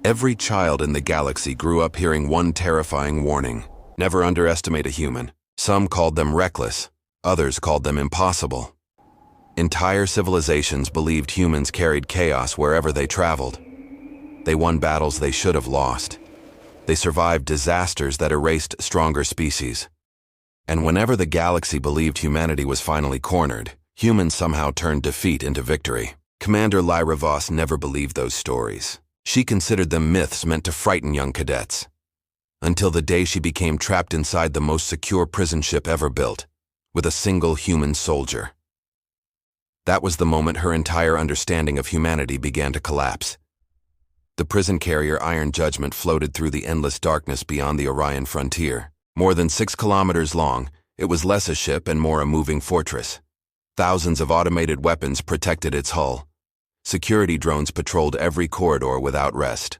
Every child in the galaxy grew up hearing one terrifying warning: never underestimate a human. Some called them reckless, others called them impossible. Entire civilizations believed humans carried chaos wherever they traveled. They won battles they should have lost. They survived disasters that erased stronger species. And whenever the galaxy believed humanity was finally cornered, humans somehow turned defeat into victory. Commander Lyra Voss never believed those stories. She considered them myths meant to frighten young cadets. Until the day she became trapped inside the most secure prison ship ever built, with a single human soldier. That was the moment her entire understanding of humanity began to collapse. The prison carrier Iron Judgment floated through the endless darkness beyond the Orion frontier. More than 6 kilometers long, it was less a ship and more a moving fortress. Thousands of automated weapons protected its hull. Security drones patrolled every corridor without rest.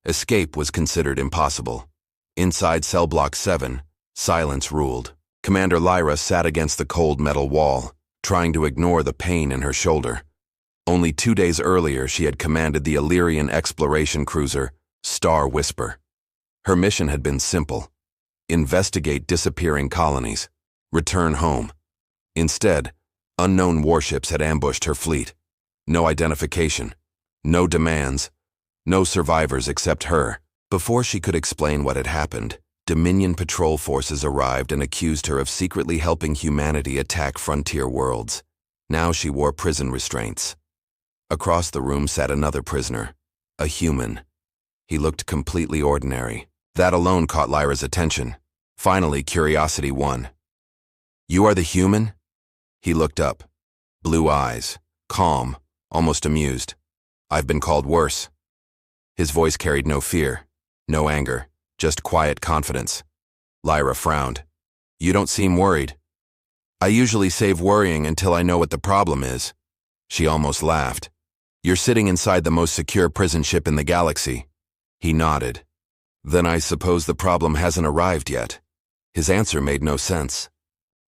Escape was considered impossible. Inside Cell Block 7, silence ruled. Commander Lyra sat against the cold metal wall, trying to ignore the pain in her shoulder. Only 2 days earlier, she had commanded the Illyrian exploration cruiser, Star Whisper. Her mission had been simple: investigate disappearing colonies, return home. Instead, unknown warships had ambushed her fleet. No identification, no demands, no survivors except her. Before she could explain what had happened, Dominion patrol forces arrived and accused her of secretly helping humanity attack frontier worlds. Now she wore prison restraints. Across the room sat another prisoner, a human. He looked completely ordinary. That alone caught Lyra's attention. Finally, curiosity won. "You are the human?" He looked up. Blue eyes, calm, almost amused. "I've been called worse." His voice carried no fear, no anger, just quiet confidence. Lyra frowned. "You don't seem worried." "I usually save worrying until I know what the problem is." She almost laughed. "You're sitting inside the most secure prison ship in the galaxy." He nodded. "Then I suppose the problem hasn't arrived yet." His answer made no sense.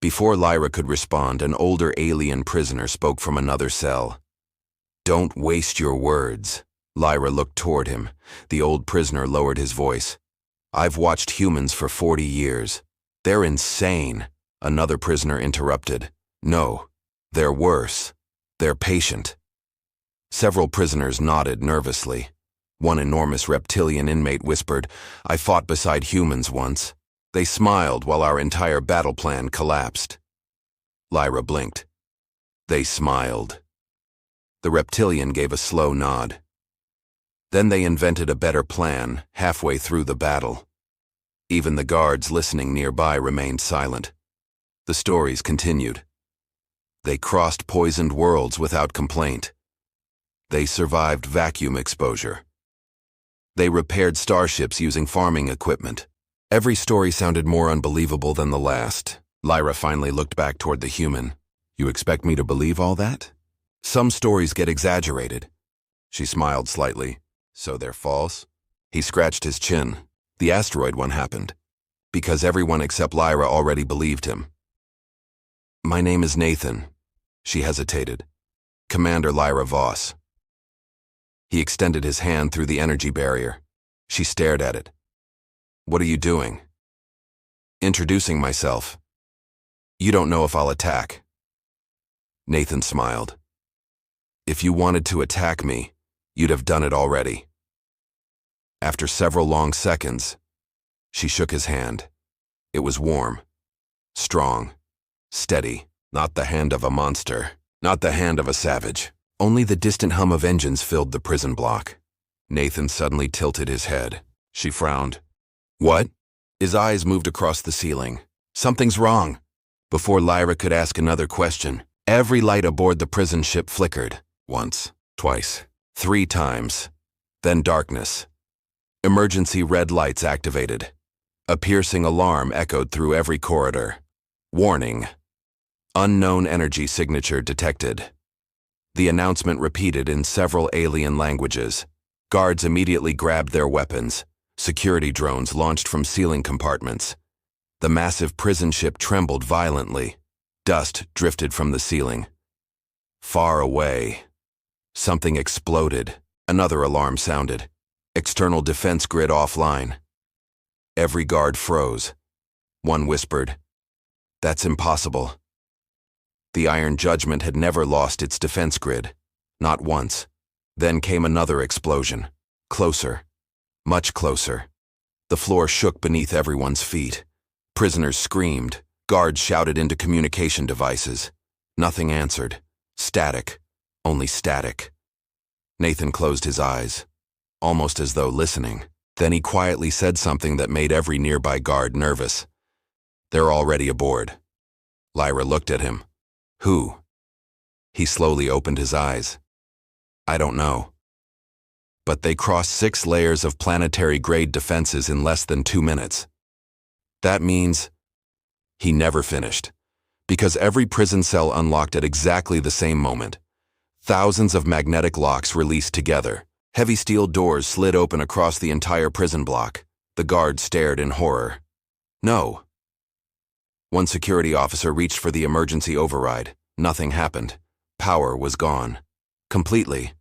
Before Lyra could respond, an older alien prisoner spoke from another cell. "Don't waste your words." Lyra looked toward him. The old prisoner lowered his voice. "I've watched humans for 40 years. They're insane." Another prisoner interrupted. "No, they're worse. They're patient." Several prisoners nodded nervously. One enormous reptilian inmate whispered, "I fought beside humans once." They smiled while our entire battle plan collapsed. Lyra blinked. They smiled. The reptilian gave a slow nod. Then they invented a better plan halfway through the battle. Even the guards listening nearby remained silent. The stories continued. They crossed poisoned worlds without complaint. They survived vacuum exposure. They repaired starships using farming equipment. Every story sounded more unbelievable than the last. Lyra finally looked back toward the human. "You expect me to believe all that?" "Some stories get exaggerated." She smiled slightly. "So they're false?" He scratched his chin. "The asteroid one happened because everyone except Lyra already believed him." "My name is Nathan." She hesitated. "Commander Lyra Voss." He extended his hand through the energy barrier. She stared at it. "What are you doing?" "Introducing myself." "You don't know if I'll attack." Nathan smiled. "If you wanted to attack me, you'd have done it already." After several long seconds, she shook his hand. It was warm, strong, steady, not the hand of a monster, not the hand of a savage. Only the distant hum of engines filled the prison block. Nathan suddenly tilted his head. She frowned. "What?" His eyes moved across the ceiling. "Something's wrong." Before Lyra could ask another question, every light aboard the prison ship flickered. Once, twice, 3 times. Then darkness. Emergency red lights activated. A piercing alarm echoed through every corridor. Warning. Unknown energy signature detected. The announcement repeated in several alien languages. Guards immediately grabbed their weapons. Security drones launched from ceiling compartments. The massive prison ship trembled violently. Dust drifted from the ceiling. Far away, something exploded. Another alarm sounded. External defense grid offline. Every guard froze. One whispered, "That's impossible." The Iron Judgment had never lost its defense grid. Not once. Then came another explosion. Closer. Much closer. The floor shook beneath everyone's feet. Prisoners screamed. Guards shouted into communication devices. Nothing answered. Static. Only static. Nathan closed his eyes, almost as though listening. Then he quietly said something that made every nearby guard nervous. "They're already aboard." Lyra looked at him. "Who?" He slowly opened his eyes. "I don't know." But they crossed 6 layers of planetary-grade defenses in less than 2 minutes. That means he never finished, because every prison cell unlocked at exactly the same moment. Thousands of magnetic locks released together. Heavy steel doors slid open across the entire prison block. The guards stared in horror. "No." One security officer reached for the emergency override. Nothing happened. Power was gone. Completely.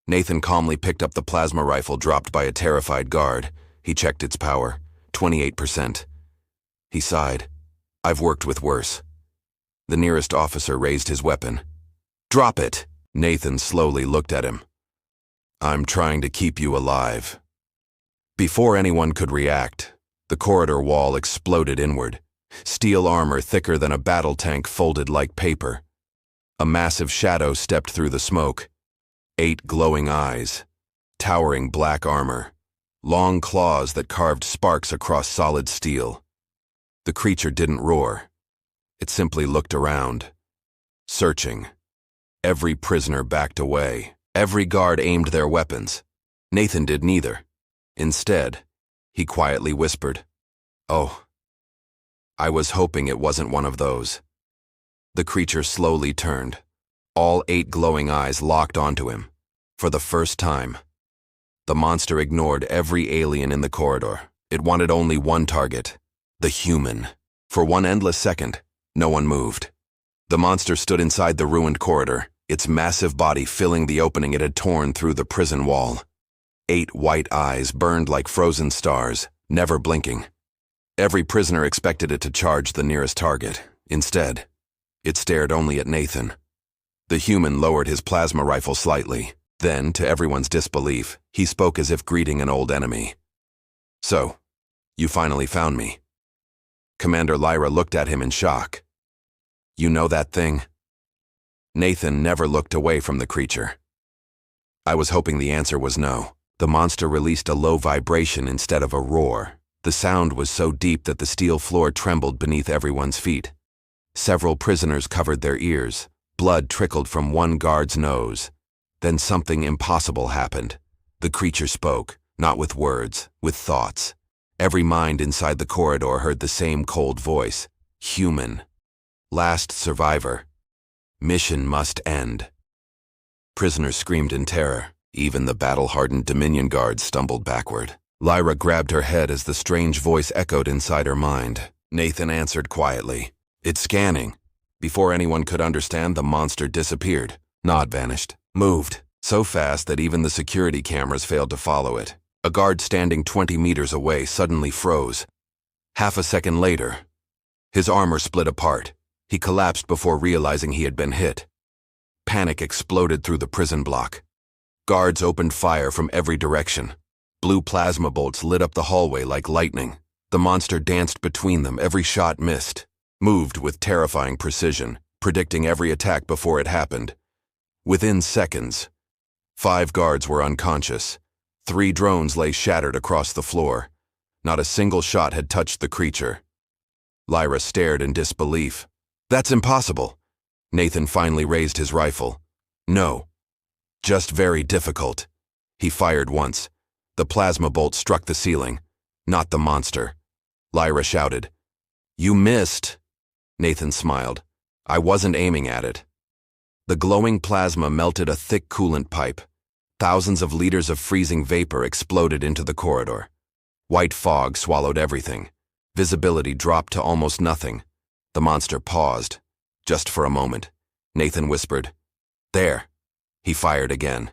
Nathan calmly picked up the plasma rifle dropped by a terrified guard. He checked its power. 28%. He sighed. "I've worked with worse." The nearest officer raised his weapon. "Drop it!" Nathan slowly looked at him. "I'm trying to keep you alive." Before anyone could react, the corridor wall exploded inward. Steel armor thicker than a battle tank folded like paper. A massive shadow stepped through the smoke. 8 glowing eyes. Towering black armor. Long claws that carved sparks across solid steel. The creature didn't roar. It simply looked around. Searching. Every prisoner backed away. Every guard aimed their weapons. Nathan did neither. Instead, he quietly whispered, "Oh, I was hoping it wasn't one of those." The creature slowly turned. All 8 glowing eyes locked onto him. For the first time. The monster ignored every alien in the corridor. It wanted only one target. The human. For one endless second, no one moved. The monster stood inside the ruined corridor, its massive body filling the opening it had torn through the prison wall. 8 white eyes burned like frozen stars, never blinking. Every prisoner expected it to charge the nearest target. Instead, it stared only at Nathan. The human lowered his plasma rifle slightly. Then, to everyone's disbelief, he spoke as if greeting an old enemy. "So, you finally found me." Commander Lyra looked at him in shock. "You know that thing?" Nathan never looked away from the creature. I was hoping the answer was no. The monster released a low vibration instead of a roar. The sound was so deep that the steel floor trembled beneath everyone's feet. Several prisoners covered their ears. Blood trickled from one guard's nose. Then something impossible happened. The creature spoke, not with words, with thoughts. Every mind inside the corridor heard the same cold voice. Human. Last survivor. Mission must end. Prisoners screamed in terror. Even the battle-hardened Dominion guards stumbled backward. Lyra grabbed her head as the strange voice echoed inside her mind. Nathan answered quietly, "It's scanning." Before anyone could understand, the monster disappeared. Nod vanished. Moved. So fast that even the security cameras failed to follow it. A guard standing 20 meters away suddenly froze. Half a second later, his armor split apart. He collapsed before realizing he had been hit. Panic exploded through the prison block. Guards opened fire from every direction. Blue plasma bolts lit up the hallway like lightning. The monster danced between them, every shot missed. Moved with terrifying precision, predicting every attack before it happened. Within seconds, 5 guards were unconscious. 3 drones lay shattered across the floor. Not a single shot had touched the creature. Lyra stared in disbelief. "That's impossible." Nathan finally raised his rifle. "No. Just very difficult." He fired once. The plasma bolt struck the ceiling, not the monster. Lyra shouted, "You missed." Nathan smiled. "I wasn't aiming at it." The glowing plasma melted a thick coolant pipe. Thousands of liters of freezing vapor exploded into the corridor. White fog swallowed everything. Visibility dropped to almost nothing. The monster paused, just for a moment. Nathan whispered, "There." He fired again.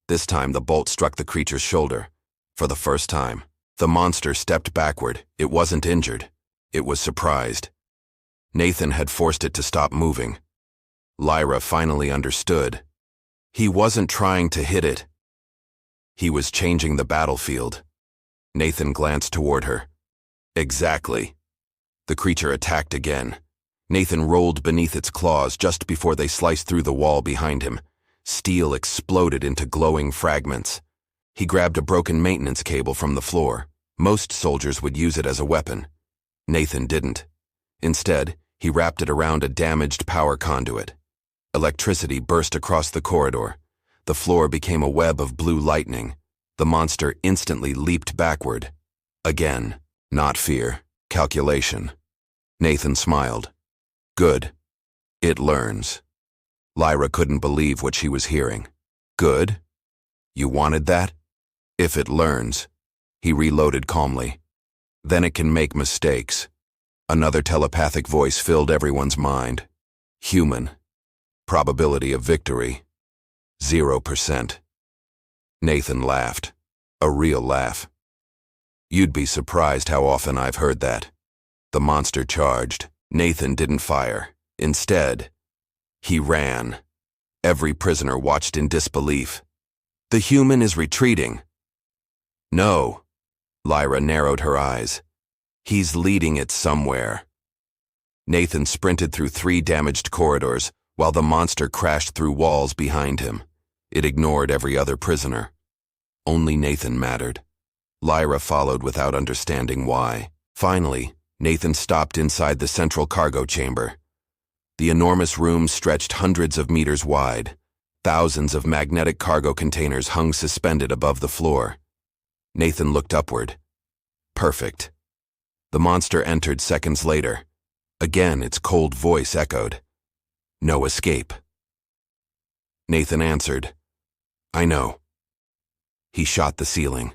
This time the bolt struck the creature's shoulder. For the first time, the monster stepped backward. It wasn't injured. It was surprised. Nathan had forced it to stop moving. Lyra finally understood. He wasn't trying to hit it. He was changing the battlefield. Nathan glanced toward her. Exactly. The creature attacked again. Nathan rolled beneath its claws just before they sliced through the wall behind him. Steel exploded into glowing fragments. He grabbed a broken maintenance cable from the floor. Most soldiers would use it as a weapon. Nathan didn't. Instead, he wrapped it around a damaged power conduit. Electricity burst across the corridor. The floor became a web of blue lightning. The monster instantly leaped backward. Again, not fear, calculation. Nathan smiled. Good. It learns. Lyra couldn't believe what she was hearing. Good? You wanted that? If it learns, he reloaded calmly. Then it can make mistakes. Another telepathic voice filled everyone's mind. Human. Probability of victory. 0%. Nathan laughed. A real laugh. You'd be surprised how often I've heard that. The monster charged. Nathan didn't fire. Instead, he ran. Every prisoner watched in disbelief. The human is retreating. No. Lyra narrowed her eyes. He's leading it somewhere. Nathan sprinted through 3 damaged corridors while the monster crashed through walls behind him. It ignored every other prisoner. Only Nathan mattered. Lyra followed without understanding why. Finally, Nathan stopped inside the central cargo chamber. The enormous room stretched hundreds of meters wide. Thousands of magnetic cargo containers hung suspended above the floor. Nathan looked upward. Perfect. The monster entered seconds later. Again, its cold voice echoed. No escape. Nathan answered. I know. He shot the ceiling.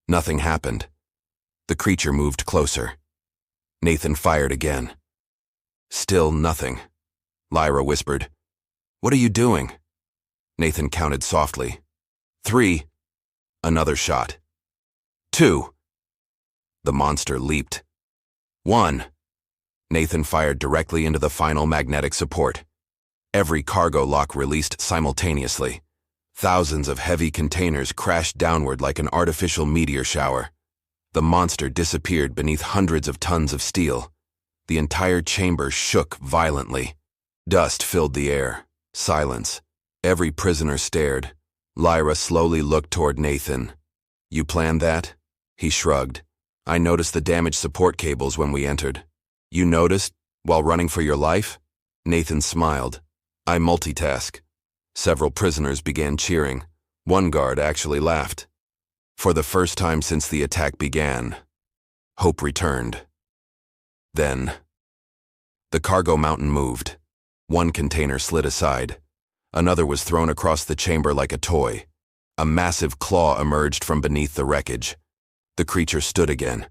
Nothing happened. The creature moved closer. Nathan fired again. Still nothing. Lyra whispered. What are you doing? Nathan counted softly. 3. Another shot. 2. The monster leaped. 1. Nathan fired directly into the final magnetic support. Every cargo lock released simultaneously. Thousands of heavy containers crashed downward like an artificial meteor shower. The monster disappeared beneath hundreds of tons of steel. The entire chamber shook violently. Dust filled the air. Silence. Every prisoner stared. Lyra slowly looked toward Nathan. You planned that? He shrugged. I noticed the damaged support cables when we entered. You noticed? While running for your life? Nathan smiled. I multitask. Several prisoners began cheering. One guard actually laughed. For the first time since the attack began, hope returned. Then, the cargo mountain moved. One container slid aside. Another was thrown across the chamber like a toy. A massive claw emerged from beneath the wreckage. The creature stood again.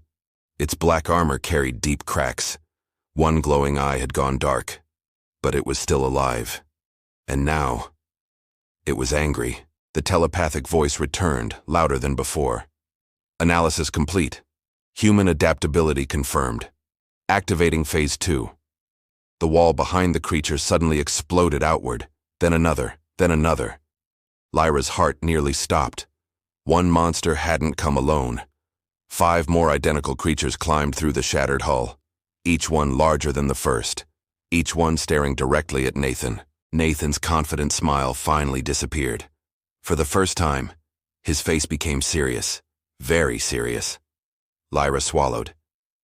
Its black armor carried deep cracks. One glowing eye had gone dark, but it was still alive. And now, it was angry. The telepathic voice returned, louder than before. Analysis complete. Human adaptability confirmed. Activating Phase 2. The wall behind the creature suddenly exploded outward, then another, then another. Lyra's heart nearly stopped. One monster hadn't come alone. 5 more identical creatures climbed through the shattered hull, each one larger than the first, each one staring directly at Nathan. Nathan's confident smile finally disappeared. For the first time, his face became serious, very serious. Lyra swallowed.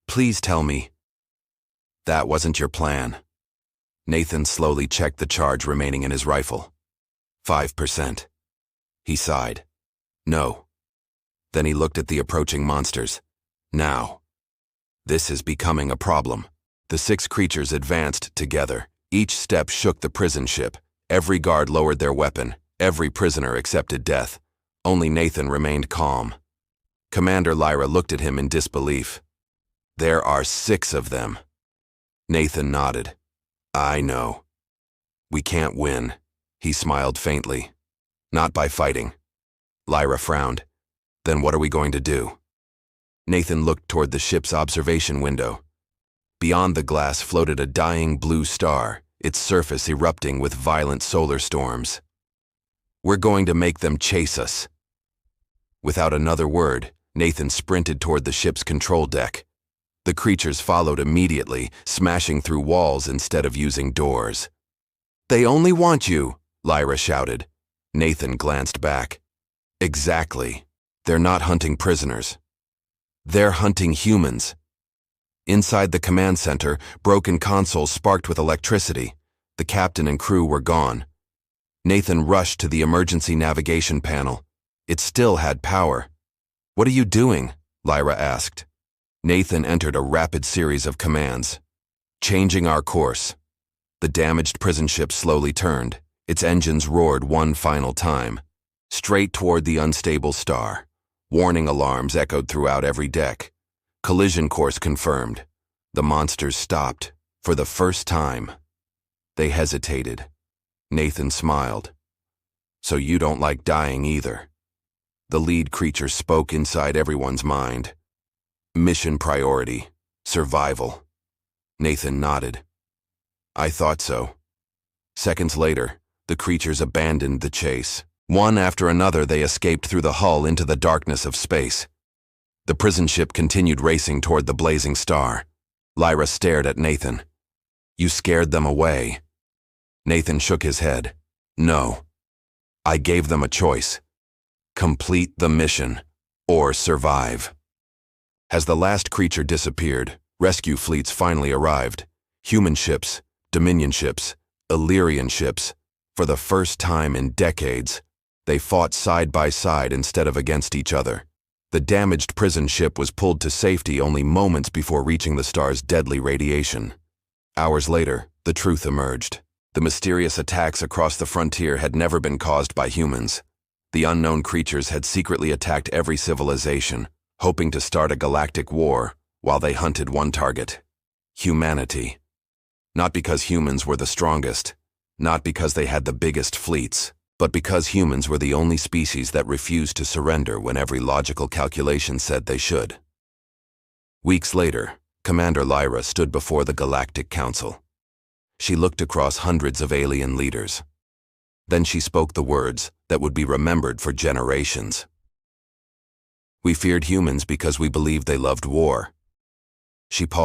Please tell me. That wasn't your plan. Nathan slowly checked the charge remaining in his rifle. 5%. He sighed. No. Then he looked at the approaching monsters. Now. This is becoming a problem. The 6 creatures advanced together. Each step shook the prison ship. Every guard lowered their weapon. Every prisoner accepted death. Only Nathan remained calm. Commander Lyra looked at him in disbelief. There are 6 of them. Nathan nodded. I know. We can't win. He smiled faintly. Not by fighting. Lyra frowned. Then what are we going to do? Nathan looked toward the ship's observation window. Beyond the glass floated a dying blue star, its surface erupting with violent solar storms. We're going to make them chase us. Without another word, Nathan sprinted toward the ship's control deck. The creatures followed immediately, smashing through walls instead of using doors. "They only want you," Lyra shouted. Nathan glanced back. Exactly. They're not hunting prisoners. They're hunting humans. Inside the command center, broken consoles sparked with electricity. The captain and crew were gone. Nathan rushed to the emergency navigation panel. It still had power. "What are you doing?" Lyra asked. Nathan entered a rapid series of commands. "Changing our course." The damaged prison ship slowly turned. Its engines roared one final time. Straight toward the unstable star. Warning alarms echoed throughout every deck. Collision course confirmed. The monsters stopped, for the first time. They hesitated. Nathan smiled. "So you don't like dying either." The lead creature spoke inside everyone's mind. "Mission priority. Survival." Nathan nodded. "I thought so." Seconds later, the creatures abandoned the chase. One after another, they escaped through the hull into the darkness of space. The prison ship continued racing toward the blazing star. Lyra stared at Nathan. "You scared them away." Nathan shook his head. "No. I gave them a choice. Complete the mission, or survive." As the last creature disappeared, rescue fleets finally arrived. Human ships, Dominion ships, Illyrian ships. For the first time in decades, they fought side by side instead of against each other. The damaged prison ship was pulled to safety only moments before reaching the star's deadly radiation. Hours later, the truth emerged. The mysterious attacks across the frontier had never been caused by humans. The unknown creatures had secretly attacked every civilization, hoping to start a galactic war while they hunted one target: humanity. Not because humans were the strongest, not because they had the biggest fleets, but because humans were the only species that refused to surrender when every logical calculation said they should. Weeks later, Commander Lyra stood before the Galactic Council. She looked across hundreds of alien leaders. Then she spoke the words that would be remembered for generations. "We feared humans because we believed they loved war." She paused.